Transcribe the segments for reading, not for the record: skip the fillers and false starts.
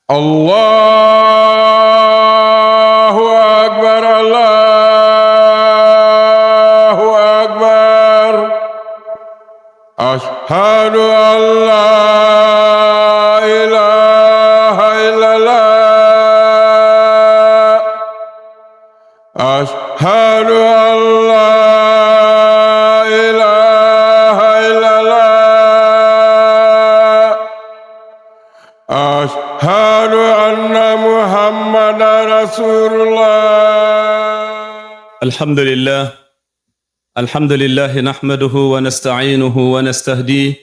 الله أكبر الله أكبر أشهد أن لا إله إلا الله أشهد أن لا إله إلا الله أشهد أن محمدا رسول الله. الحمد لله نحمده ونستعينه ونستهديه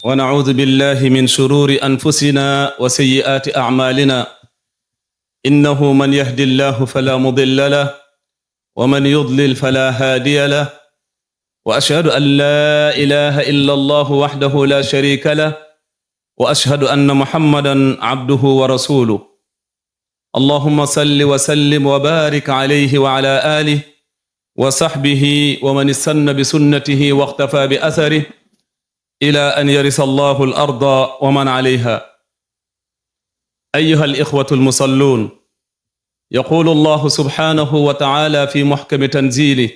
ونعوذ بالله من شرور أنفسنا وسيئات أعمالنا إنه من يهدي الله فلا مضل له ومن يضلل فلا هادي له وأشهد أن لا إله إلا الله وحده لا شريك له وأشهد أن محمدا عبده ورسوله. اللهم صل وسلم وبارك عليه وعلى آله وصحبه ومن استنى بسنته واقتفى بأثره إلى أن يرث الله الأرض ومن عليها. أيها الإخوة المصلون، يقول الله سبحانه وتعالى في محكم تنزيله: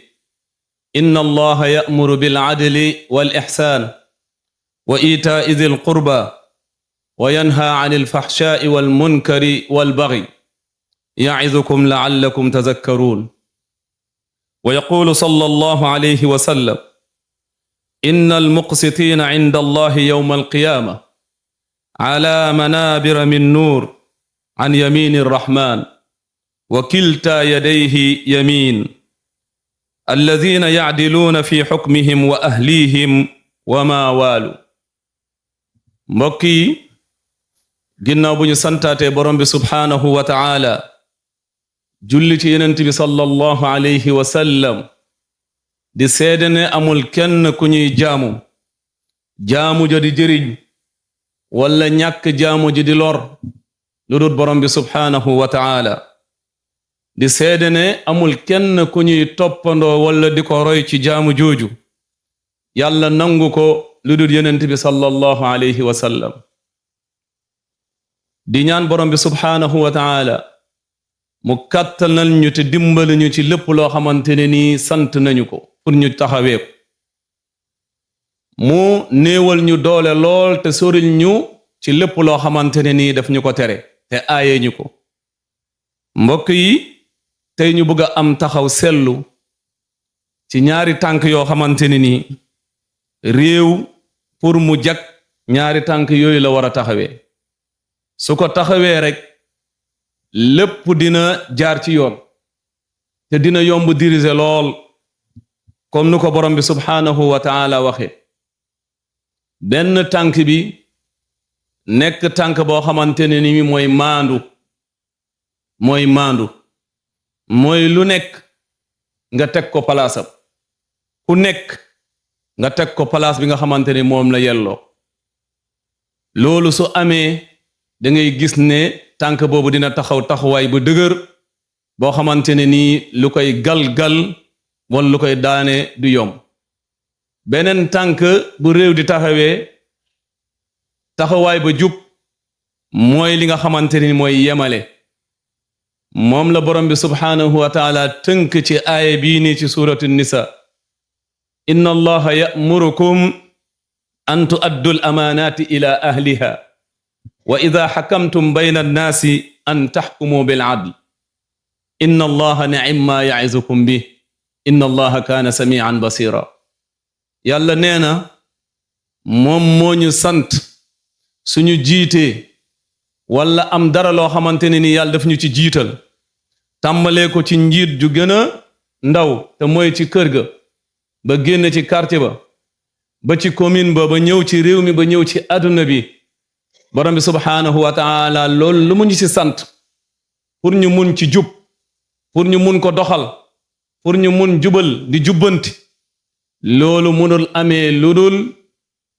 إن الله يأمر بالعدل والإحسان وإيتاء ذي القربى وينهى عن الفحشاء والمنكر والبغي يعظكم لعلكم تذكرون. ويقول صلى الله عليه وسلم: إن المقسطين عند الله يوم القيامة على منابر من نور عن يمين الرحمن وكلتا يديه يمين الذين يعدلون في حكمهم وأهليهم وما والوا. mbokk yi, ginnaaw bu ñu santaate borom bi subhaanahu wa ta'ala, julli ci yenent bi sallallahu alayhi wa sallam, di seede ne amul kenn ku ñuy jaamu ja di jëriñ wala ñàkk jaamu ji di lor lu dul borom bi subhaanahu wa ta'ala, di seede ne amul kenn ku ñuy toppandoo wala di ko roy ci jaamu jooju yàlla nangu ko lu dul yenent bi sallallahu alayhi wa sallam. di ñaan borom bi subhaanahu wa ta'ala mu kàttanal ñu te dimbali ñu ci lépp loo xamante ne nii sant nañu ko pour ñu taxawee ko, mu néewal ñu doole lool te soril ñu ci lépp loo xamante ne nii daf ñu ko tere te aaye ñu ko. mbokk yi, tey ñu bëgg a am taxaw sellu ci ñaari tànk yoo xamante ne nii réew pour mu jag ñaari tànk yooyu la war a taxawee. su ko taxawee rek lépp dina jaar ci yoon te dina yomb diriger lool, comme nu ko borom bi subhaanahu wa ta'ala waxe. benn tànk bi nekk tànk boo xamante ne ni mooy maandu mooy lu nekk nga teg ko palaasam, ku nekk nga teg ko palaas bi nga xamante ne moom la yelloo. loolu su amee da ngay gis ne tànk boobu dina taxawaay bu dëgër boo xamante ne nii lu koy galgal wala lu koy daane du yomb. beneen tànk bu réew di taxawaay ba jub mooy li nga xamante ni mooy yemale. moom la borom bi subhaanahu wa taala tënk ci aaya bii nii ci suuratu nisa: inna allaha ya'murukum an tu'addu al-amaanaati ila ahliha wa idha hakamtum bayna an-naasi an tahkumu bil 'adl inna allaha ni'ma ya'izukum bih inna allaha kaana sami'an basira. yàlla nee na moom moo ñu sant suñu jiitee wala am dara loo xamante ne ni yàlla daf ñu ci jiital, tàmbalee ko ci njiit ju gën a ndaw te mooy ci kër ga, ba génn ci quartier ba ci commune ba ñëw ci réew mi ba ñëw ci àdduna bi. borom bi subhaanahu wa ta'ala loolu lu mu ñu ci sant pour ñu mun ci jub, pour ñu mun ko doxal, pour ñu mun jubal di jubbanti, loolu munul amee lu dul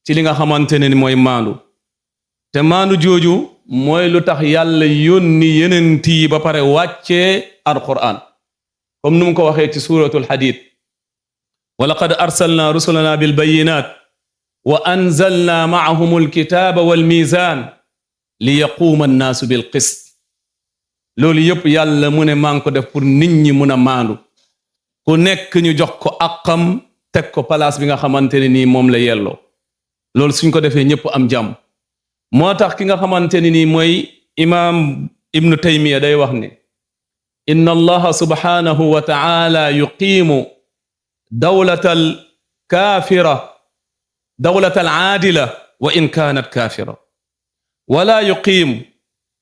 ci li nga xamante ne ni mooy maandu. te maandu jooju mooy lu tax yàlla yónni yenent yi ba pare wàccee alquran, comme nu mu ko waxee ci suratul hadid: wa laqad arsalna rusulana bil bayyinat wa anzalna ma'ahum alkitaba wal mizan li yaquuma annaasu bil qist loolu yëpp yàlla mu ne maa ngi ko def pour nit ñi mun a maandu ku nekk ñu jox ko àqam teg ko place bi nga xamante ne nii moom la yelloo loolu suñ ko defee ñëpp am jàmm moo tax ki nga xamante ne nii mooy imaam ibnu taymiya day wax ne inna allaha subhanahu wa ta'ala yuqiimu dawlatal kaafira dawlatal aadila wa in kaanat kaafira wala yuqiimu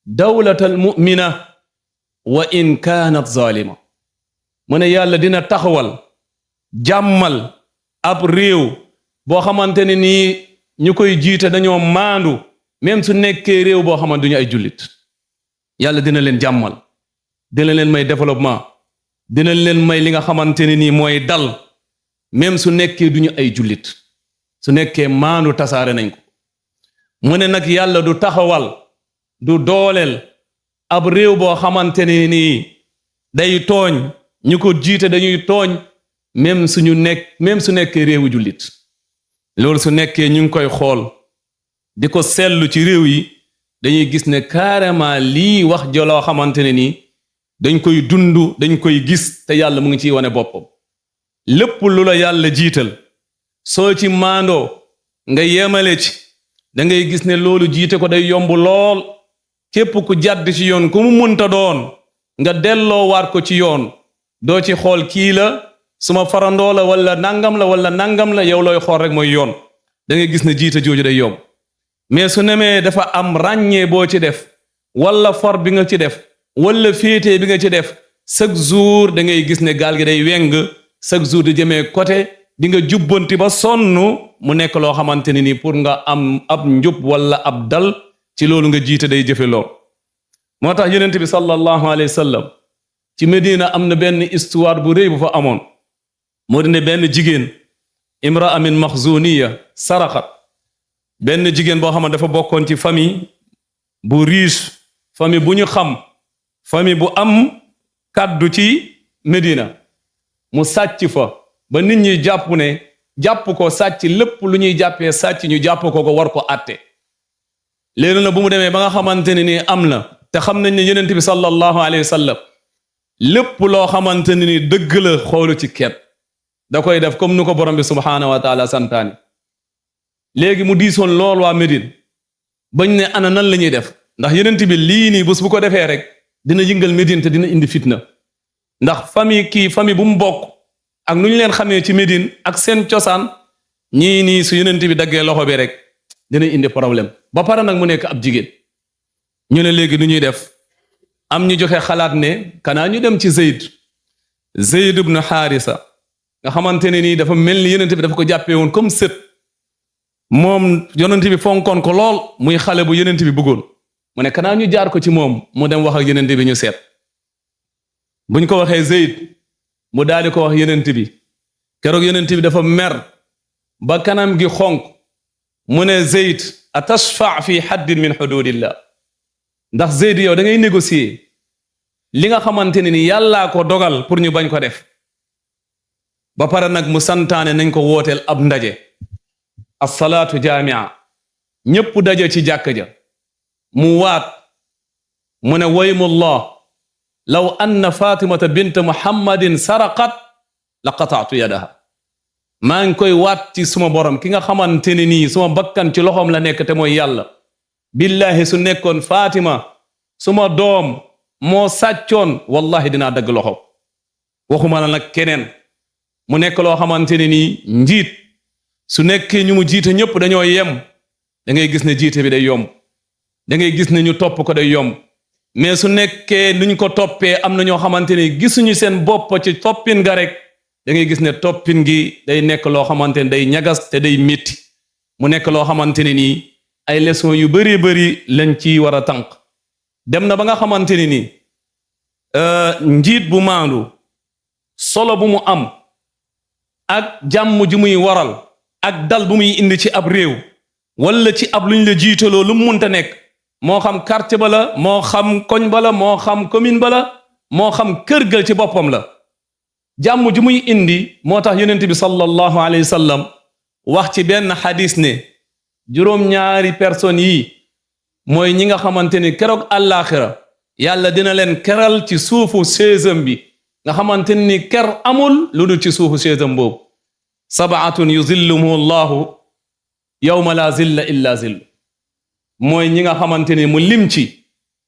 dawlatal mu'mina wa in kaanat zaalima mu ne yàlla dina taxawal jàmmal ab réew boo xamante ne nii ñu koy jiite dañoo maandu même su nekkee réew boo xamante duñu ay jullit yàlla dina leen jàmmal dina leen may développement dina leen may li nga xamante ne nii mooy dal même su nekkee duñu ay jullit su nekkee maandu tasaare nañ ko mu ne nag yàlla du taxawal du dooleel ab réew boo xamante ne nii day tooñ ñu ko jiite dañuy tooñ même su nekkee réewu jullit loolu su nekkee ñu ngi koy xool di ko seetlu ci réew yi dañuy gis ne carrément lii wax joloo xamante ne nii dañ koy dund dañ koy gis te yàlla mu ngi ciy wane boppam lépp lu la yàlla jiital soo ci maandoo nga yemale ci da ngay gis ne loolu jiite ko day yomb lool képp ku jàdd ci yoon ku mu munta doon nga delloo waat ko ci yoon doo ci xool kii la suma farandoo la wala nangam la yow looy xool rek mooy yoon da ngay gis ne jiite jooju day yomb mais su nemee dafa am ràññee boo ci def wala for bi nga ci def wala féete bi nga ci def chaque jour da ngay gis ne gaal gi day weng chaque jour di jëmee côté di nga jubbanti ba sonn mu nekk loo xamante ne ni pour nga am ab njub wala ab dal ci loolu nga jiite day jëfe lool moo tax yonent bi sallallahu alayhi wa sallam ci Medina am na benn histoire bu rëy bu fa amoon moo di ne benn jigéen imraa min maxzuniya saraxat benn jigéen boo xam ne dafa bokkoon ci famille bu riche famille bu ñu xam famille bu am kàddu ci Medina mu sàcc fa ba nit ñi jàpp ko sàcc lépp lu ñuy jàppee sàcc ñu jàpp ko war ko àtte léegi na bu mu demee ba nga xamante ne ni am na te xam nañ ne yonent bi sallallahu alayhi wa sallam lépp loo xamante ne ni dëgg la xoolu ci kenn da koy def comme nu ko borom bi subhaanahu wa taala santaani léegi mu diisoon lool waa Médine bañ ne ana nan la ñuy def ndax yonent bi lii nii bés bu ko defee rek dina yëngal Médine te dina indi fitna ndax famille bu mu bokk ak nu ñu leen xamee ci Médine ak seen cosaan ñii nii su yonent bi daggee loxo bi rek dina indi problème ba pare nag mu nekk ab jigéen ñu ne léegi nu ñuy def am ñu joxe xalaat ne kanaa ñu dem ci Zayd ibn Haarisa nga xamante ne nii dafa mel ni yonent bi dafa ko jàppee woon comme sët moom yonent bi fonkoon ko lool muy xale bu yonent bi bëggoon mu ne kanaa ñu jaar ko ci moom mu dem wax ak yonent bi ñu seet buñ ko waxee Zayd mu daal di ko wax yonent bi keroog yonent bi dafa mer ba kanam gi xonk mu ne Zayd atashfa fi haddin min hududillah ndax Zayd yow da ngay négocier li nga xamante ne ni yàllaa ko dogal pour ñu bañ ko def ba pare nag mu santaane nañ ko wooteel ab ndaje as-salaatu jaamia ñépp daje ci jàkk ja mu waat mu ne waymullah law anna fatimata bint muhammadin saraqat la qataatu yadaha maa ngi koy waat ci suma borom ki nga xamante ne nii suma bakkan ci loxoom la nekk te mooy yàlla billahi su nekkoon Fatima suma doom moo sàccoon wallahi dinaa dagg loxo waxuma la nag keneen mu nekk loo xamante ne nii njiit su nekkee ñu mu jiite ñëpp dañoo yem da ngay gis ne jiite bi day yomb da ngay gis ne ñu topp ko day yomb mais su nekkee nuñ ko toppee am na ñoo xamante ne gisuñu seen bopp ci toppin ga rek da ngay gis ne toppin gi day nekk loo xamante ne day ñagas te day métti mu nekk loo xamante ne nii ay leçon yu bari lañ ci war a tànk dem na ba nga xamante ne nii njiit bu maandu solo bu mu am ak jàmm ju muy waral ak dal bu muy indi ci ab réew wala ci ab luñ la jiitaloo lu mu munta nekk moo xam quartier ba la moo xam koñ ba la moo xam commune ba la moo xam kër ga ci boppam la jàmm ju muy indi moo tax yonent bi sallallahu alayhi wa sallam wax ci benn xadis ne juróom-ñaari personnes yi mooy ñi nga xamante ni keroog àllaaxira yàlla dina leen keral ci suufu séesam bi nga xamante ni ker amul lu dul ci suufu séesam boobu sabaatun yuzilluhum allahu yawma la zilla illa zillu mooy ñi nga xamante ni mu lim ci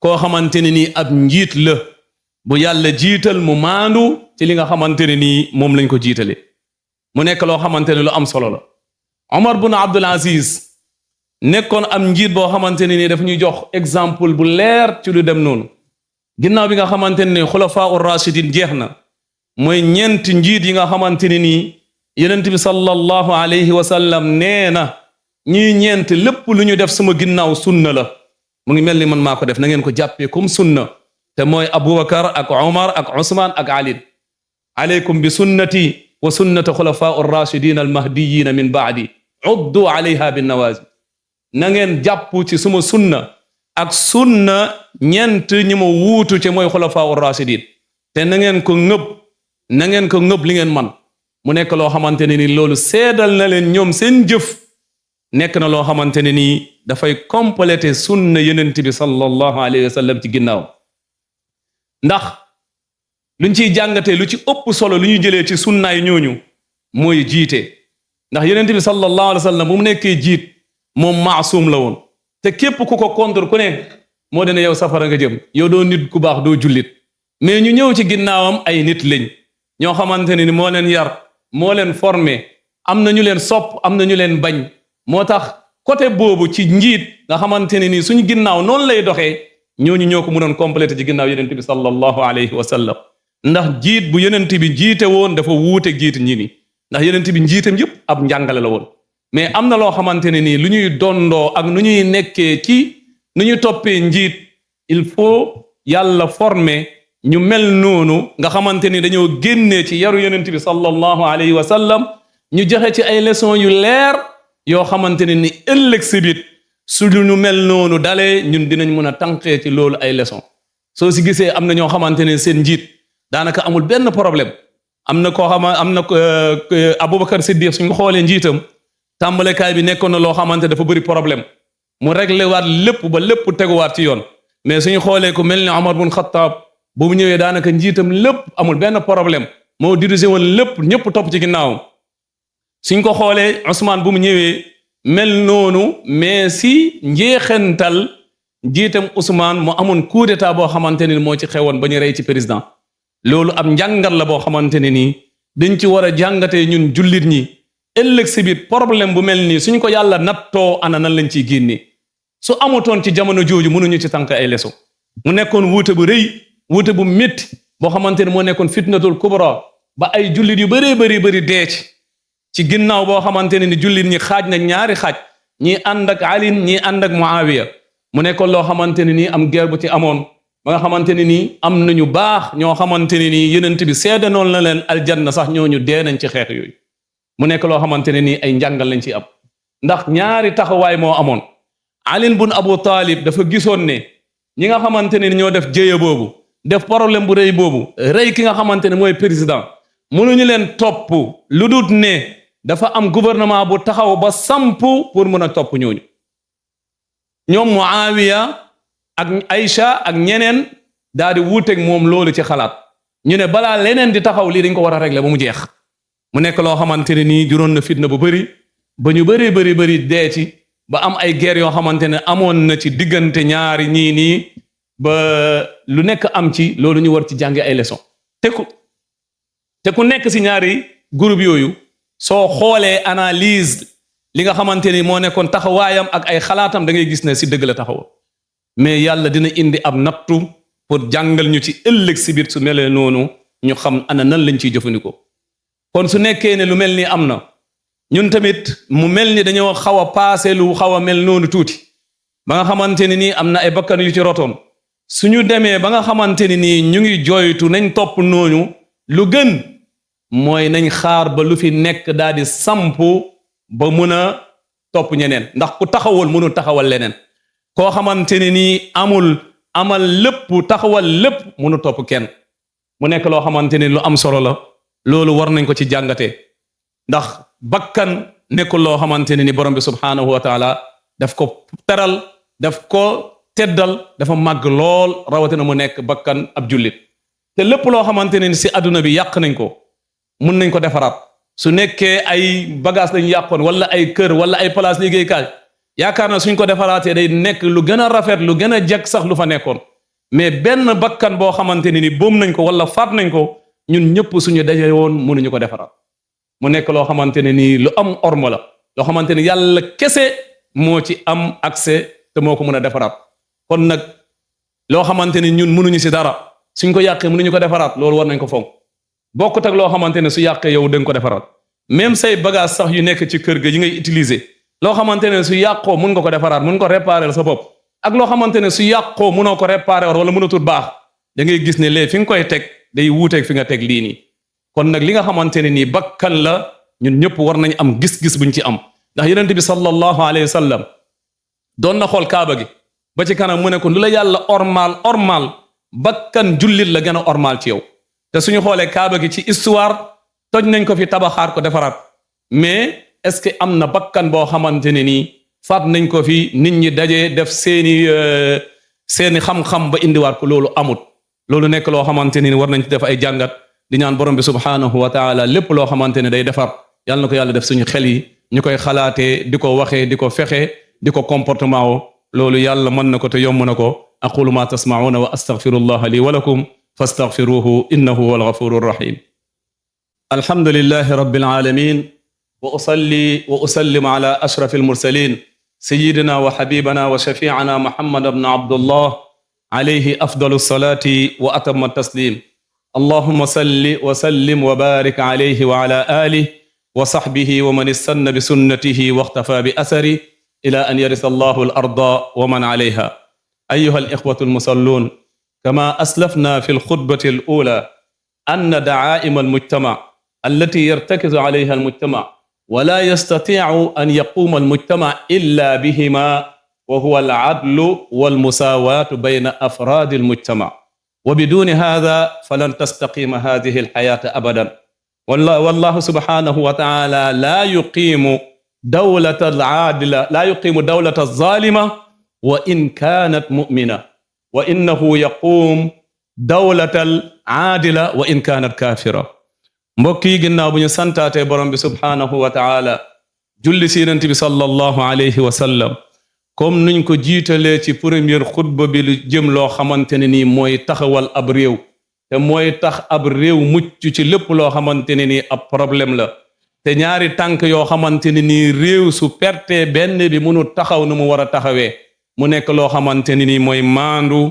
koo xamante ne nii ab njiit la bu yàlla jiital mu maandu ci li nga xamante ne nii moom lañ ko jiitale mu nekk loo xamante ne lu am solo la Omar bun Abdul Aziz nekkoon am njiit boo xamante ne nii daf ñuy jox exemple bu leer ci lu dem noonu ginnaaw bi nga xamante ne nii xulafaa ur rashidin jeex na mooy ñeent njiit yi nga xamante ne nii yonent bi sallallahu alayhi wa sallam nee na ñii ñeent lépp lu ñu def sama ginnaaw sunna la mu ngi mel ni man maa ko def na ngeen ko jàppee comme sunna te mooy Abubakar ak Omar ak Usman ak Ali alaykum bi sunnati wa sunnati xulafaa ar-rashidin al-mahdiyyin min ba'di uddu alayha bin nawazil na ngeen jàpp ci suma sunna ak sunna ñeent ñi ma wuutu ci mooy xulafaa ar-rashidin te na ngeen ko ngëb li ngeen man mu nekk loo xamante ne ni loolu seedal na leen ñoom seen jëf nekk na loo xamante ne nii dafay compléter sunna yonent bi sallallahu alayhi wa sallam ci ginnaaw ndax luñ ciy jàngatee lu ci ëpp solo lu ñu jëlee ci sunnaay ñooñu mooy jiite ndax yonent bi sallallahu alayhi wa sallam bu mu nekkee jiit moom maasum la woon te képp ku ko contre ku ne moo dana yow safara nga jëm yow doo nit ku baax doo jullit mais ñu ñëw ci ginnaawam ay nit lañ ñoo xamante ne ni moo leen yar moo leen formé am na ñu leen sopp am na ñu leen bañ moo tax côté boobu ci njiit nga xamante ne nii suñu ginnaaw noonu lay doxee ñooñu ñoo ko mënoon complété ci ginnaaw yonent bi sallallahu alayhi wa sallam ndax jiit bu yonent bi jiite woon dafa wuute jiit ñi ni ndax yonent bi njiitam yëpp ab njàngale la woon mais am na loo xamante ne nii lu ñuy dondoo ak nu ñuy nekkee ci nu ñuy toppee njiit il faut yàlla former ñu mel noonu nga xamante ni dañoo génnee ci yaru yonent bi sallallahu alayhi wa sallam ñu joxe ci ay leçons yu leer yoo xamante ne ni ëllëg si biit su ñu mel noonu dalee ñun dinañ mën a tànqee ci loolu ay leçons soo si gisee am na ñoo xamante ne seen njiit daanaka amul benn problème am na koo xam am na Aboubacar Siddiq suñ ko xoolee njiitam tàmbalekaay bi nekkoon na loo xamante dafa bëri problème mu réglé waat lépp ba lépp teguwaat ci yoon mais suñu xoolee ku mel ni Omar bun Khattab bu mu ñëwee daanaka njiitam lépp amul benn problème moo dirigé woon lépp ñëpp topp ci ginnaawam suñ ko xoolee Ousmane bu mu ñëwee mel noonu mais si njeexental njiitam Ousmane mu amoon coup d'état boo xamante ne moo ci xewoon ba ñu rey ci président loolu ab njàngat la boo xamante ne nii dañ ci war a jàngatee ñun jullit ñi ëllëg si biir problème bu mel nii suñ ko yàlla nattoo ana nan lañ ciy génnee su amutoon ci jamono jooju mënuñu ci tànk ay leçon mu nekkoon wuute bu rëy wuute bu métti boo xamante ne moo nekkoon fitnatul kubra ba ay jullit yu bëree bëri dee ci ginnaaw boo xamante ne ni jullit ñi xaaj na ñaari xaaj ñii ànd ak Ali ñii ànd ak Muawiya mu nekkoon loo xamante ne nii am guerre bu ci amoon ba nga xamante ne nii am nañu baax ñoo xamante ne nii yonent bi seede noonu la leen aljanna sax ñooñu dee nañ ci xeex yooyu mu nekk loo xamante ne nii ay njàngal lañ ci am ndax ñaari taxawaay moo amoon Ali bun Abu Talib dafa gisoon ne ñi nga xamante ne ñoo def jéye boobu def problème bu rëy boobu rëy ki nga xamante ne mooy président mënuñu leen topp lu dut ne dafa am gouvernement bu taxaw ba samp pour mën a topp ñooñu ñoom Muawiya ak Aïcha ak ñeneen daal di wuuteeg moom loolu ci xalaat ñu ne balaa leneen di taxaw lii dañ ko war a régler ba mu jeex mu nekk loo xamante ne nii juróon na fitna bu bëri ba ñu bëri dee ci ba am ay guerre yoo xamante ne amoon na ci diggante ñaari ñii nii ba lu nekk am ci loolu ñu war ci jànge ay leçon te ku nekk si ñaari groupe yooyu soo xoolee analyse li nga xamante ni moo nekkoon taxawaayam ak ay xalaatam da ngay gis ne si dëgg la taxaw mais yàlla dina indi ab nattu pour jàngal ñu ci ëllëg si biir su melee noonu ñu xam ana nan lañ ciy jëfandikoo kon su nekkee ne lu mel ni am na ñun tamit mu mel ni dañoo xaw a paase lu xaw a mel noonu tuuti ba nga xamante ni nii am na ay bakkan yu ci rotoon suñu demee ba nga xamante ni nii ñu ngi joytu nañ topp noonu lu gën mooy nañ xaar ba lu fi nekk daal di samp ba mun a topp ñeneen ndax ku taxawal mënul taxawal leneen koo xamante ni nii amal lépp taxawal lépp mënu topp kenn mu nekk loo xamante ni lu am solo la loolu war nañ ko ci jàngatee ndax bakkan nekkul loo xamante ne ni borom bi subhaanahu wa taala daf ko teral daf ko teddal dafa màgg lool rawatina mu nekk bakkan ab jullit te lépp loo xamante ne si àdduna bi yàq nañ ko mun nañ ko defaraat su nekkee ay bagage lañ yàqoon wala ay kër wala ay place liggéeykaay yaakaar na suñ ko defaraatee day nekk lu gën a rafet lu gën a jekk sax lu fa nekkoon mais benn bakkan boo xamante ne ni boom nañ ko wala faat nañ ko ñun ñëpp suñu daje woon mënuñu ko defaraat mu nekk loo xamante ne nii lu am ormo la loo xamante ne yàlla kese moo ci am accès te moo ko mën a defaraat kon nag loo xamante ne ñun mënuñu si dara suñ ko yàqee mënuñu ko defaraat loolu war nañ ko fonk bokkut ak loo xamante ne su yàqee yow dañ ko defaraat même say bagage sax yu nekk ci kër ga yi ngay utiliser loo xamante ne su yàqoo mun nga ko defaraat mun ko réparer sa bopp ak loo xamante ne su yàqoo mënoo ko réparer wala mënatul baax da ngay gis ne léegi fi nga koy teg day wuuteeg fi nga teg lii nii kon nag li nga xamante ne nii bakkan la ñun ñëpp war nañ am gis-gis buñ ci am ndax yonent bi sallallahu alayhi wa sallam doon na xool kaaba gi ba ci kanam mu ne ko lu la yàlla ormal bakkan jullit la gën a ormal ci yow te suñu xoolee kaaba gi ci histoire toj nañ ko fi tabaxaat ko defaraat mais est-ce que am na bakkan boo xamante ne nii faat nañ ko fi nit ñi daje def seeni xam-xam ba indiwaat ko loolu amut loolu nekk loo xamante ni war nañ ci def ay jàngat di ñaan borom bi subhanahu wa taala lépp loo xamante ne day defar yàlla na ko yàlla def suñu xel yi ñu koy xalaatee di ko waxee di ko fexe di ko comportement o loolu yàlla mën na ko te yomb na ko aqulu ma tasmauna wa astaghfirullaha li wa lakum fastaghfiruhu innahu huwal ghafurur rahim alhamdulillahi rabbil alamin wa usalli wa usallim ala ashrafil mursalin sayyidina wa habibana wa shafi'ana muhammad ibn abdullah alayhi afdalu salati wa atamma taslim allahumma salli wa sallim wa barik alayhi wa ala alihi wa sahbihi wa man istanna bi sunnatihi wa ikhtafa bi athari ila an yarisa allahu al-arda wa man alayha أيها الإخوة المصلون كما أسلفنا في الخطبة الأولى أن دعائم المجتمع التي يرتكز عليها المجتمع ولا يستطيع أن يقوم المجتمع إلا بهما وهو العدل والمساواة بين أفراد المجتمع وبدون هذا فلن تستقيم هذه الحياة أبدا والله سبحانه وتعالى لا يقيم دولة العادلة لا يقيم دولة الظالمة وإن كانت مؤمنة وإنه يقوم دولة العادلة وإن كانت كافرة mbokk yi ginnaaw bu ñu santaatee borom bi subhaanahu wa taala julli si yonent bi sallallahu alayhi wa sallam comme nuñ ko jiitalee ci première xutba bi lu jëm loo xamante ne nii mooy taxawal ab réew te mooy tax ab réew mucc ci lépp loo xamante ne nii ab problème la te ñaari tànk yoo xamante ne nii réew su perte benn bi mënu taxaw nu mu war a taxawee mu nekk loo xamante ne nii mooy maandu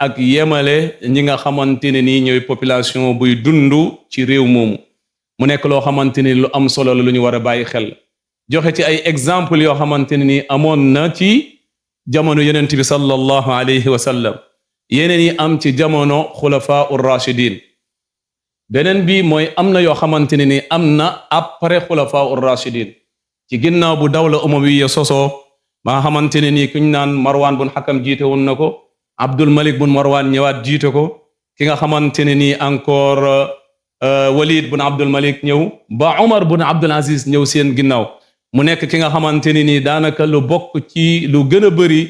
ak yemale ñi nga xamante ne nii ñooy population buy dund ci réew moomu mu nekk loo xamante ni lu am solo la lu ñu war a bàyyi xel joxe ci ay exemple yoo xamante ne nii amoon na ci jamono yonent bi sallallahu alayhi wa sallam yeneen yi am ci jamono xulafaa ur-rashidin beneen bi mooy am na yoo xamante ne nii am na après xulafaa ur-rashidin ci ginnaaw bu dawla umawiya sosoo ba nga xamante ne nii kuñ naan Marwan bun Hakam jiite woon na ko Abdul Malik bun Marwan ñëwaat jiite ko ki nga xamante ne nii encore Walid bun Abdul Malik ñëw ba Umar bun Abdul Aziz ñëw seen ginnaaw mu nekk ki nga xamante ne nii daanaka lu bokk ci lu gën a bëri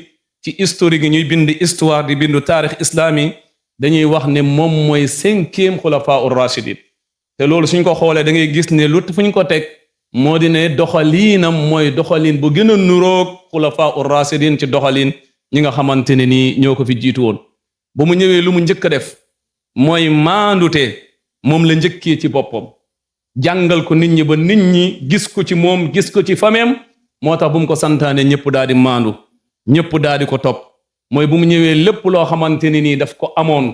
ci historique yi ñuy bind histoire di bindu taarix islami dañuy wax ne moom mooy 5e xulafaa ur-rashidin te loolu suñ ko xoolee da ngay gis ne lu fu ñu ko teg moo di ne doxaliinam mooy doxalin bu gën a nuroog xulafaa ur-rashidin ci doxalin ñi nga xamante ne nii ñoo ko fi jiitu woon ba mu ñëwee lu mu njëkk a def mooy maandute moom la njëkkee ci boppam jàngal ko nit ñi ba nit ñi gis ko ci moom gis ko ci fameem moo tax bu mu ko santaane ñëpp daal di maandu ñëpp daal di ko topp mooy bu mu ñëwee lépp loo xamante ne nii daf ko amoon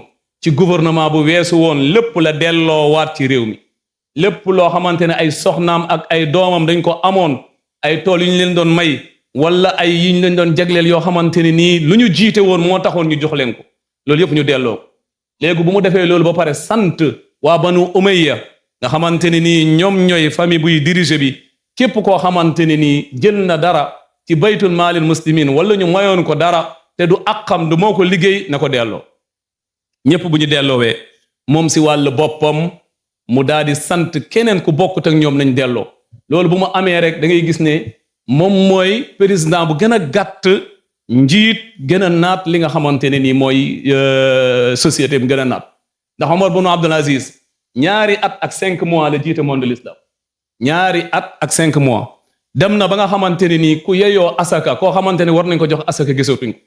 ci gouvernement bu weesu woon lépp la delloo waat ci réew mi lépp loo xamante ne ay soxnaam ak ay doomam dañ ko amoon ay tool yu ñu leen doon may wala ay yi ñu leen doon jagleel yoo xamante ne nii lu ñu jiite woon moo taxoon ñu jox leen ko loolu yëpp ñu delloo léegi bu mu defee loolu ba pare sant waa banu umayya nga xamante ne nii ñoom ñooy famille buy diriger bi képp koo xamante ne nii jël na dara ci baytul maalil muslimin wala ñu mayoon ko dara te du àqam du moo ko liggéey na ko delloo ñëpp bu ñu delloowee moom si wàllu boppam mu daal di sant keneen ku bokkut ak ñoom nañ delloo loolu bu mu amee rek da ngay gis ne moom mooy président bu gën a gàtt njiit gën a naat li nga xamante ne nii mooy société bi gën a naat ndax Omar ibn Abdul Aziz ñaari at ak 5 mois la jiite monde l'islam ñaari at ak 5 mois dem na ba nga xamante ne nii ku yeyoo asaka koo xamante ne war nañ ko jox asaka gisatuñ ko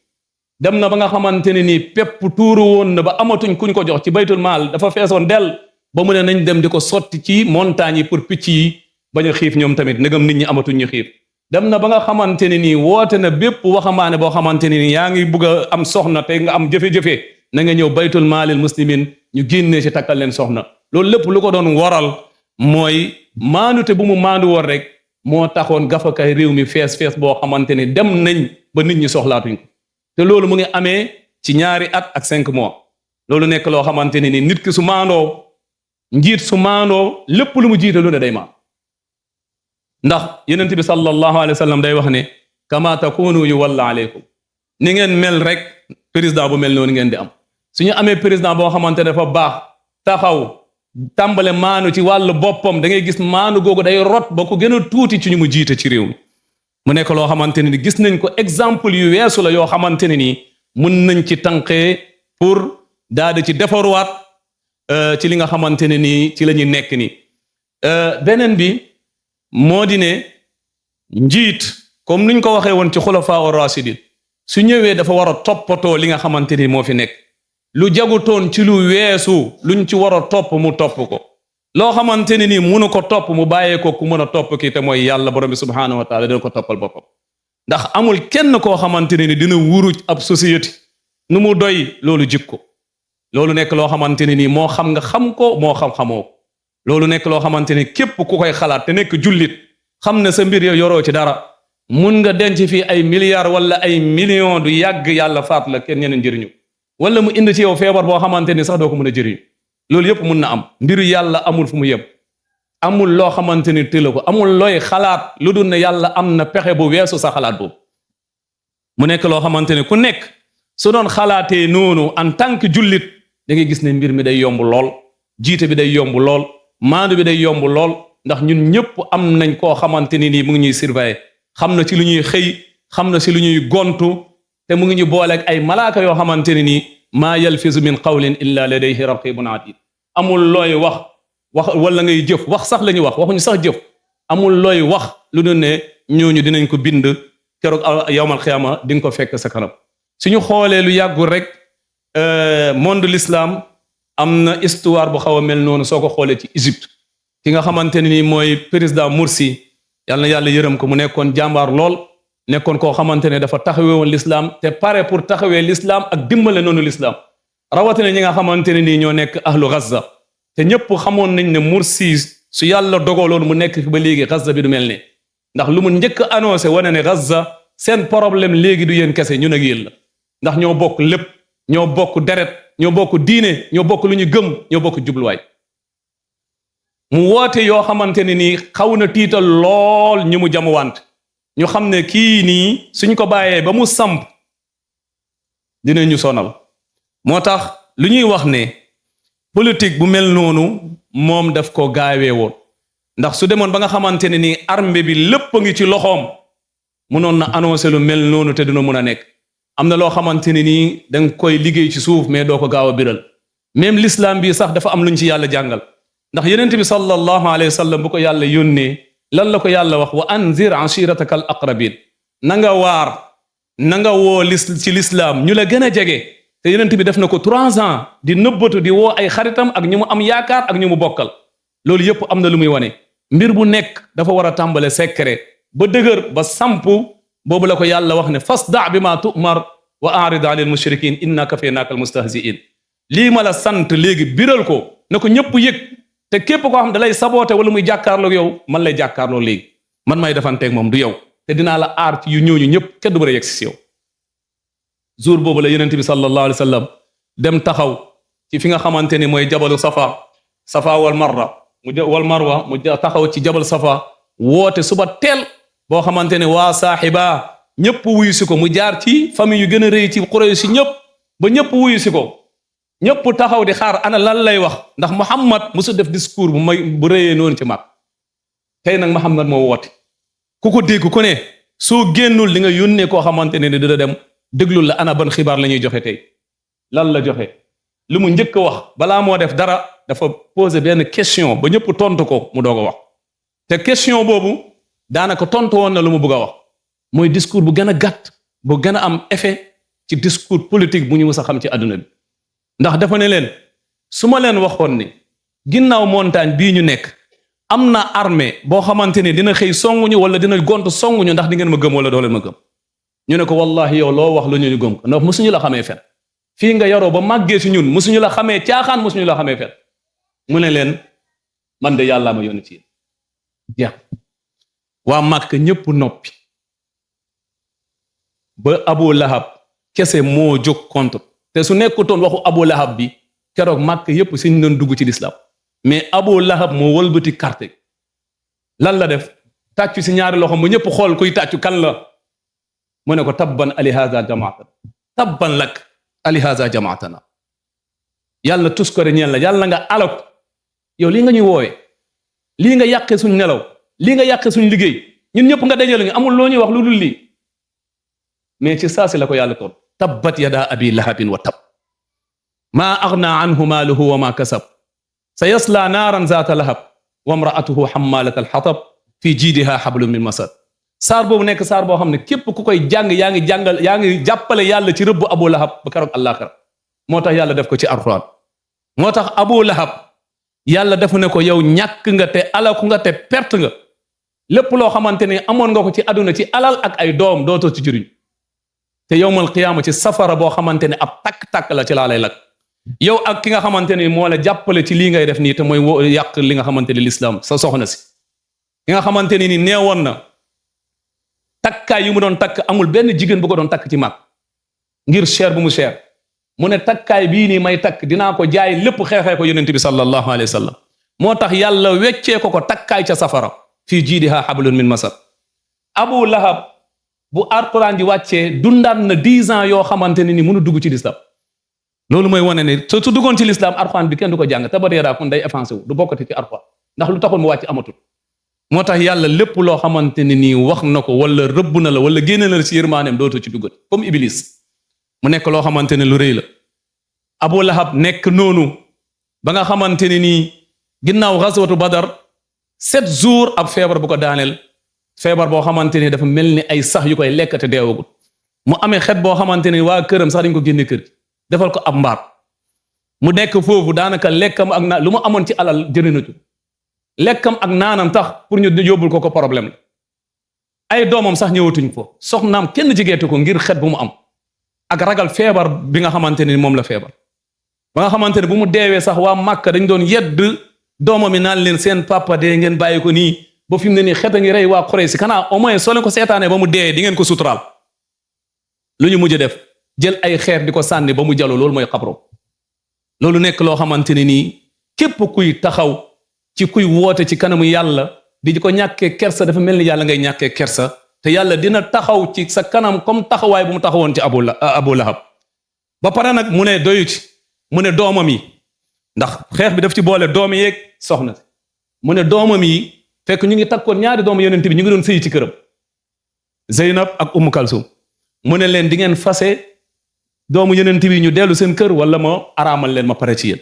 dem na ba nga xamante ne nii pepp tuuru woon na ba amatuñ kuñ ko jox ci baytul maal dafa feesoon del ba mu ne nañ dem di ko sotti ci montagne yi pour picc yi bañ a xiif ñoom tamit ndegam nit ñi amatuñ ñu xiif dem na ba nga xamante ne nii woote na bépp waxambaane boo xamante ne nii yaa ngi bugg a am soxna te nga am jafe-jafe na nga ñëw baytul maalil muslimin ñu génnee ci takkal leen soxna loolu lépp lu ko doon waral mooy maandute bu mu maandu woon rek moo taxoon gafakay réew mi fees boo xamante ne dem nañ ba nit ñi soxlaatuñ ko te loolu mu ngi amee ci ñaari at ak 5 mois loolu nekk loo xamante ne ni nit ki su maandoo njiit su maandoo lépp lu mu jiite lu ne day maan ndax yenent bi sallallahu alayhi wa sallam day wax ne kama takunu yuwalla aleykum ni ngeen mel rek président bu mel noonu ngeen di am suñu amee président boo xamante ne dafa baax taxaw tàmbale maanu ci wàllu boppam da ngay gis maanu googu day rot ba ko gën a tuuti ci ñu mu jiite ci réew mi mu nekk loo xamante ne ni gis nañ ko exemple yu weesu la yoo xamante ne nii mun nañ ci tànqee pour daal di ci defarwaat ci li nga xamante ne nii ci la ñuy nekk nii beneen bi moo di ne njiit comme nuñ ko waxee woon ci xulafaa ar-raashidin su ñëwee dafa war a toppatoo li nga xamante ni moo fi nekk lu jagutoon ci lu weesu luñ ci war a topp mu topp ko loo xamante ne nii munu ko topp mu bàyyee ko ku mën a topp ki te mooy yàlla borom bi subhaanahu wa taala dina ko toppal boppam ndax amul kenn koo xamante ne ni dina wuruj ab société nu mu doy loolu jikko loolu nekk loo xamante ne nii moo xam nga xam ko moo xam-xamoo loolu nekk loo xamante ni képp ku koy xalaat te nekk jullit xam ne sa mbir yow yoroo ci dara mun nga denc fii ay milliards wala ay millions du yàgg yàlla faat la kenn ñeneen jëriñu wala mu indi ci yow feebar boo xamante ni sax doo ko mën a jëriñu loolu yëpp mun na am mbiru yàlla amul fu mu yem amul loo xamante ni tëla ko amul looy xalaat lu dul ne yàlla am na pexe bu weesu sa xalaat boobu mu nekk loo xamante ni ku nekk su doon xalaatee noonu en tant que jullit da ngay gis ne mbir mi day yomb lool jiite bi day yomb lool maandu bi day yomb lool ndax ñun ñëpp am nañ koo xamante ni nii mu ngi ñuy surveiller xam na ci lu ñuy xëy xam na ci lu ñuy gontu te mu ngi ñu booleeg ay malaaka yoo xamante ne nii maa yalfizu min qawlin illa ladayhi raqibun atid amul looy wax wala ngay jëf wax sax la ñuy wax waxuñu sax jëf amul looy wax lu dul ne ñooñu dinañ ko bind keroog yawmal xiyaama di nga ko fekk sa kanam suñu xoolee lu yàggul rek monde l'islam am na histoire bu xaw a mel noonu soo ko xoolee ci Égypte ki nga xamante ne nii mooy président Morsi yàlla na yàlla yërëm ko mu nekkoon jàmbaar lool nekkoon koo xamante ne dafa taxawee woon l'islam te pare pour taxawee l'islam ak dimbale noonu l'islam rawatina ñi nga xamante ne nii ñoo nekk ahlu Gaza te ñëpp xamoon nañ ne Morsi su yàlla dogaloon mu nekk ba léegi Gaza bi du mel ne ndax lu mu njëkk annoncé wane ne Gaza seen problème léegi du yéen kese ñun ak yéen la ndax ñoo bokk lépp ñoo bokk deret ñoo bokk diine ñoo bokk lu ñu gëm ñoo bokk jubluwaay mu woote yoo xamante ne nii xaw na tiital lool ñi mu jamuwante ñu xam ne kii nii suñ ko bàyyee ba mu samp dinañu sonal moo tax lu ñuy wax ne politique bu mel noonu moom daf ko gaawee woon ndax su demoon ba nga xamante ne nii armée bi lépp ngi ci loxoom mënoon na annoncé lu mel noonu te dina mën a nekk am na loo xamante ne nii danga koy liggéey ci suuf mais doo ko gaaw a biral même l'islam bi sax dafa am luñ ci yàlla jàngal ndax yenent bi sallallahu alayhi wa sallam bu ko yàlla yónnee lan la ko yàlla wax wa anzir ashirataka al aqrabin na nga waar na nga woo ci l'islam ñu la gën a jege te yenent bi def na ko 3 ans di nëbbatu di woo ay xaritam ak ñu mu am yaakaar ak ñu mu bokkal loolu yépp am na lu muy wane mbir bu nekk dafa war a tàmbale secret ba dëgër ba sampu boobu la ko yàlla wax ne fasda bi ma tu'mar wa a'rid 'anil mushrikin inna kafaynaaka al mustahzi'in lii ma la sant léegi biral ko na ko ñëpp yëg te képp koo xam da lay saboote wala muy jàkkaarloo yow man lay jàkkaarloo léegi man may defanteeg moom du yow te dinaa la aar ci yu ñooñu ñëpp kenn du mën a yegg si yow jour boobu la yonent bi sallallahu alayhi wa sallam dem taxaw ci fi nga xamante ni mooy jabalu safa wal marwa mu taxaw ci jabal safa woote suba teel boo xamante ne waa saaxiba ñëpp wuyu si ko mu jaar ci famille yu gën a rëy ci Quraysh si ñëpp ba ñëpp wuyu si ko ñëpp taxaw di xaar ana lan lay wax ndax Muhammad musu def discours bu rëyee noonu ci mag tey nag Muhammad moo woote ku ko dégg ku ne soo génnul di nga yónnee koo xamante ne dina dem déglul la ana ban xibaar la ñuy joxe tey lan la joxe lu mu njëkk a wax balaa moo def dara dafa poser benn question ba ñëpp tontu ko mu doog a wax te question boobu daanaka tontu woon na lu mu bëgg a wax mooy discours bu gën a gàtt bu gën a am effet ci discours politique bu ñu mës a xam ci àdduna bi ndax dafa ne leen su ma leen waxoon ni ginnaaw montagne bii ñu nekk am na armée boo xamante ni dina xëy songuñu wala dina gont songuñu ndax di ngeen ma gëm wala doo leen ma gëm ñu ne ko wallahi yow loo wax lu ñu gëm ko ndax musuñu la xamee fen fii nga yaroo ba màggee si ñun musuñu la xamee caaxaan musuñu la xamee fen mu ne leen man de yàllaa ma yónni ci yéen jeex waa Màkk ñëpp noppi ba Abu Lahab kese moo jóg contre te su nekkutoon waxu Abu Lahab bi keroog Màkk yëpp si ñu doon dugg ci lislaam mais Abu Lahab moo wëlbati carte lan la def tàccu si ñaari loxo ba ñëpp xool kuy tàccu kan la mu ne ko tabban ali haza jamaatana tabban lak ali haza jamaatana yàlla tus ko ñeel la yàlla nga alak yow lii nga ñuy woowe lii nga yàqee suñ nelaw lii nga yàqee suñ liggéey ñun ñëpp nga dajale ñu amul loo ñuy wax lu dul lii mais ci saasi la ko yàlla toon tabbat yada abi lahabin wa tab maa agna anhu maaluhu wa ma kasab sa yasla naaran zaata lahab wa mraatuhu xammalat alxatab fi jiidiha xablun min masad saar boobu nekk saar boo xam ne képp ku koy jàng yaa ngi jàppale yàlla ci rëbb Abu Lahab ba keroog àllaaxira moo tax yàlla def ko ci Alxuraan moo tax Abu Lahab yàlla def ne ko yow ñàkk nga te alaku nga te perte nga lépp loo xamante ne amoon nga ko ci àdduna ci alal ak ay doom dootoo ci jëriñ te yowmal qiyaama ci safara boo xamante ne ab takk-takk la ci laa lay lakk yow ak ki nga xamante ne moo la jàppale ci lii ngay def nii te mooy yàq li nga xamante ne lislaam sa soxna si ki nga xamante ne ni neewoon na takkaay yu mu doon takk amul benn jigéen bu ko doon takk ci mag ngir cher bu mu cher mu ne takkaay bii nii may takk dinaa ko jaay lépp xeexee ko yonent bi sallallahu alayhi wa sallam moo tax yàlla weccee ko takkaay ca safara fii jiidiha hablun min masad Abu Lahab bu Alxuraan di wàccee dundaan na 10 ans yoo xamante ne ni mënu dugg ci lislaam loolu mooy wane ne su duggoon ci lislaam Alxuraan bi kenn du ko jàng tabat yadaa kon day effacé wu du bokkati ci Alxuraan ndax lu taxul mu wàcc amatul moo tax yàlla lépp loo xamante ne nii wax na ko wala rëbb na la wala génne na la ci yërmaaneem dootoo ci duggat comme Iblis mu nekk loo xamante ne lu rëy la Abu Lahab nekk noonu ba nga xamante ne nii ginnaaw xaswatu Badar 7 jours ab feebar bu ko daaneel feebar boo xamante ni dafa mel ni ay sax yu koy lekkate deewagul mu amee xet boo xamante ni waa këram sax dañ ko génne kër gi defal ko ab mbaar mu nekk foofu daanaka lekkam ak lu mu amoon ci alal jëriñatu lekkam ak naanam tax pour ñu yóbbul ko problème la ay doomam sax ñëwatuñ ko soxnaam kenn jigeetu ko ngir xet bu mu am ak ragal feebar bi nga xamante ni moom la feebar ba nga xamante ne bu mu deewee sax waa Màkka dañ doon yedd doomam yi naan leen seen papa dee ngeen bàyyi ko nii ba fi mu ne nii xet a ngi rey waa Quraysh kanaa au moins soo leen ko seetaanee ba mu dee di ngeen ko suturaal lu ñu mujj def jël ay xeer di ko sànni ba mu jaloo loolu mooy xabro loolu nekk loo xamante ne nii képp kuy taxaw ci kuy woote ci kanamu yàlla di ko ñàkkee kersa dafa mel ni yàlla ngay ñàkkee kersa te yàlla dina taxaw ci sa kanam comme taxawaay bu mu taxawoon ci Abu Lahab ba pare nag mu ne doyu ci mu ne doomam yi ndax xeex bi daf ci boole doomi yeeg soxna si mu ne doomam yi fekk ñu ngi takkoon ñaari doomu yonent bi ñu ngi doon sëy ci këram Zeynab ak Umm Kalsum mu ne leen di ngeen fase doomu yonent bi ñu dellu seen kër wala ma araamal leen ma pare ci yéen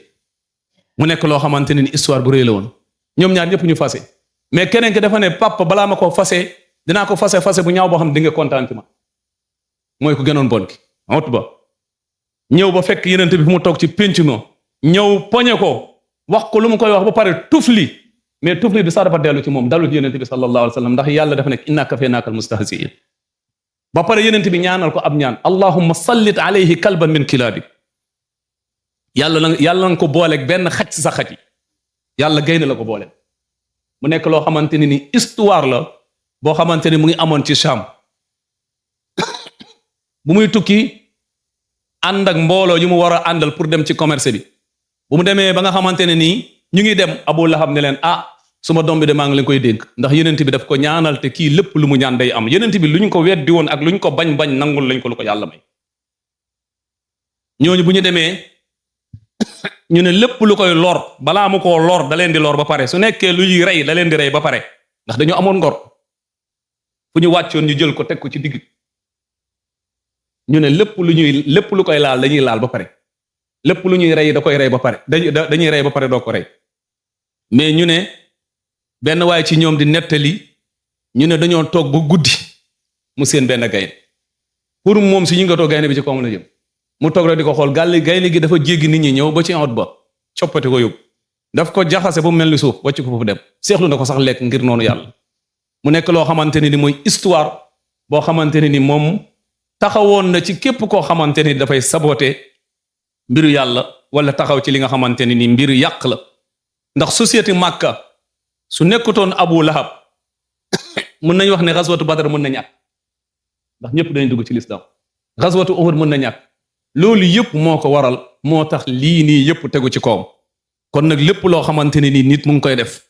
mu nekk loo xamante ne ni histoire bu rëy la woon ñoom ñaar ñëpp ñu fase mais keneen ki dafa ne papa balaa ma ko fase dinaa ko fase bu ñaaw boo xam ne di nga kontaan ci ma mooy ku gënoon bon ki Utba ñëw ba fekk yonent bi fu mu toog ci pénc ma ñëw poñe ko wax ko lu mu koy wax ba pare tufli mais tufli bi sax dafa dellu ci moom dalu ci yonent bi sallallahu alayhi wa sallam ndax yàlla dafa nekk inna kafaynaaka almustahziin ba pare yonent bi ñaanal ko ab ñaan allahumma sallit alayhi kalban min kilaabik yàlla nga ko booleeg benn xaj si sa xaj yi yàlla gaynde la ko boole mu nekk loo xamante ne ni histoire la boo xamante ni mu ngi amoon ci Sham bu muy tukki ànd ak mbooloo yu mu war a àndal pour dem ci commerce bi bu mu demee ba nga xamante ne nii ñu ngi dem Abu Lahab ne leen suma doom bi de maa ngi leen koy dénk ndax yenent bi daf ko ñaanal te kii lépp lu mu ñaan day am yenent bi lu ñu ko weddi woon ak lu ñu ko bañ nangul lañ ko lu ko yàlla may ñooñu bu ñu demee ñu ne lépp lu koy lor balaa mu koo lor da leen di lor ba pare su nekkee luy rey da leen di rey ba pare ndax dañoo amoon ngor fu ñu wàccoon ñu jël ko teg ko ci digg ñu ne lépp lu koy laal dañuy laal ba pare lépp lu ñuy rey da koy rey ba pare dañuy rey ba pare doo ko rey mais ñu ne benn waaye ci ñoom di nettali ñu ne dañoo toog ba guddi mu seen benn gaynde pour moom si ñu nga toog gaynde bi ci kaw la jëm mu toog rek di ko xool gàlli gaynde gi dafa jéggi nit ñi ñëw ba ci ot ba coppate ko yóbbu daf ko jaxase ba mu mel ni suuf wàcc ko foofu dem seexlu na ko sax lekk ngir noonu yàlla mu nekk loo xamante ne ni mooy histoire boo xamante ne ni moom taxawoon na ci képp koo xamante ni dafay sabote mbiru yàlla wala taxaw ci li nga xamante ne ni mbiru yàq la ndax société Makka su nekkutoon Abu Lahab mën nañu wax ne xaswatu Badar mën na ñàkk ndax ñëpp dañu dugg ci lislaam xaswatu Uhud mën na ñàkk loolu yëpp moo ko waral moo tax lii nii yëpp tegu ci kawam kon nag lépp loo xamante ne nii nit mu ngi koy def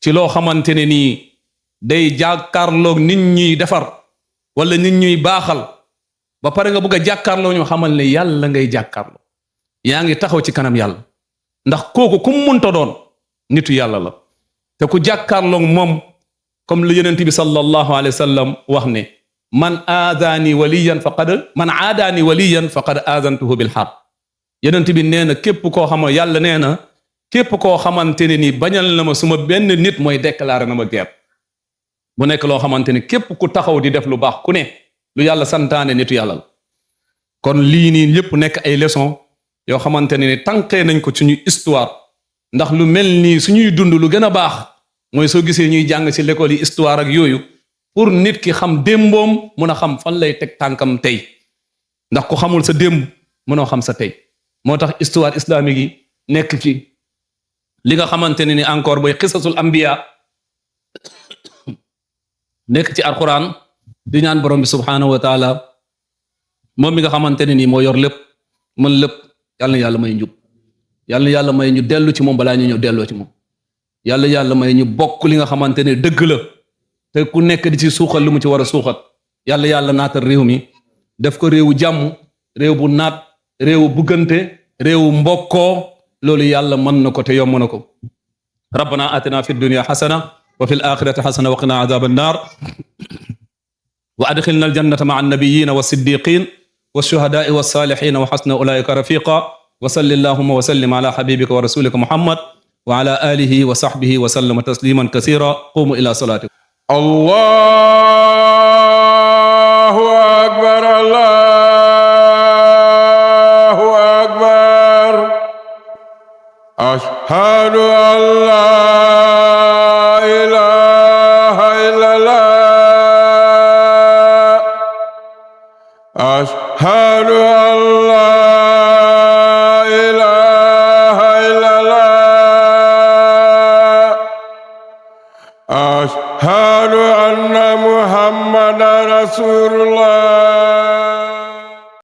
ci loo xamante ne nii day jàkkaarloog nit ñuy defar wala nit ñuy baaxal ba pare nga bëgg a jàkkaarloo ñu xamal ne yàlla ngay jàkkaarloo yaa ngi taxaw ci kanam yàlla ndax kooku ku mu munta doon nitu yàlla la te ku jàkkaarloog moom comme lu yonent bi sallallahu alayhi wa sallam wax ne man aadaani waliyan faqad aadantuhu bil harb yonent bi nee na képp koo xam yàlla nee na képp koo xamante ne ni bañal na ma suma benn nit mooy déclaré na ma guerre bu nekk loo xamante ni képp ku taxaw di def lu baax ku ne lu yàlla santaane nitu yàlla la kon lii nii yépp nekk ay leçon yoo xamante ne ni tànqee nañ ko suñu histoire ndax lu mel nii suñuy dund lu gën a baax mooy soo gisee ñuy jàng ci l'école yi histoire ak yooyu pour nit ki xam démboom mun a xam fan lay teg tànkam tey ndax ku xamul sa démb mënoo xam sa tey moo tax histoire islamique yi nekk ci li nga xamante ne ni encore booy xisasul ambiya nekk ci alquran di ñaan borom bi subhanahu wa taala moom mi nga xamante ne nii moo yor lépp mën lépp yàlla na yàlla may njub yàlla na yàlla may ñu dellu ci moom balaa ñu ñëw delloo ci moom yàlla may ñu bokk li nga xamante ne dëgg la te ku nekk di ci suuxal lu mu ci war a suuxat yàlla naatal réew mi def ko réewu jàmm réew bu naat réewu buggante réewu mbokkoo loolu yàlla mën na ko te yomb na ko rabbana atina fi dunya xasana wa fi alaxirati xasana wa qina adab annar wa adxilna aljannata maa annabiyina wa siddiqin wa shuhadai wa salihin wa xasna ulaika rafiqa wa salli allahuma wa sallim ala xabibika wa rasulika muhammad wa ala alihi wa sahbihi wa sallama tasliman kasira qumu ila salatikum allahu akbar allahu akbar ashhadu an la ilaha illallah ashhadu an la ilaha illallah ashhadu anna muhammadan rasulullah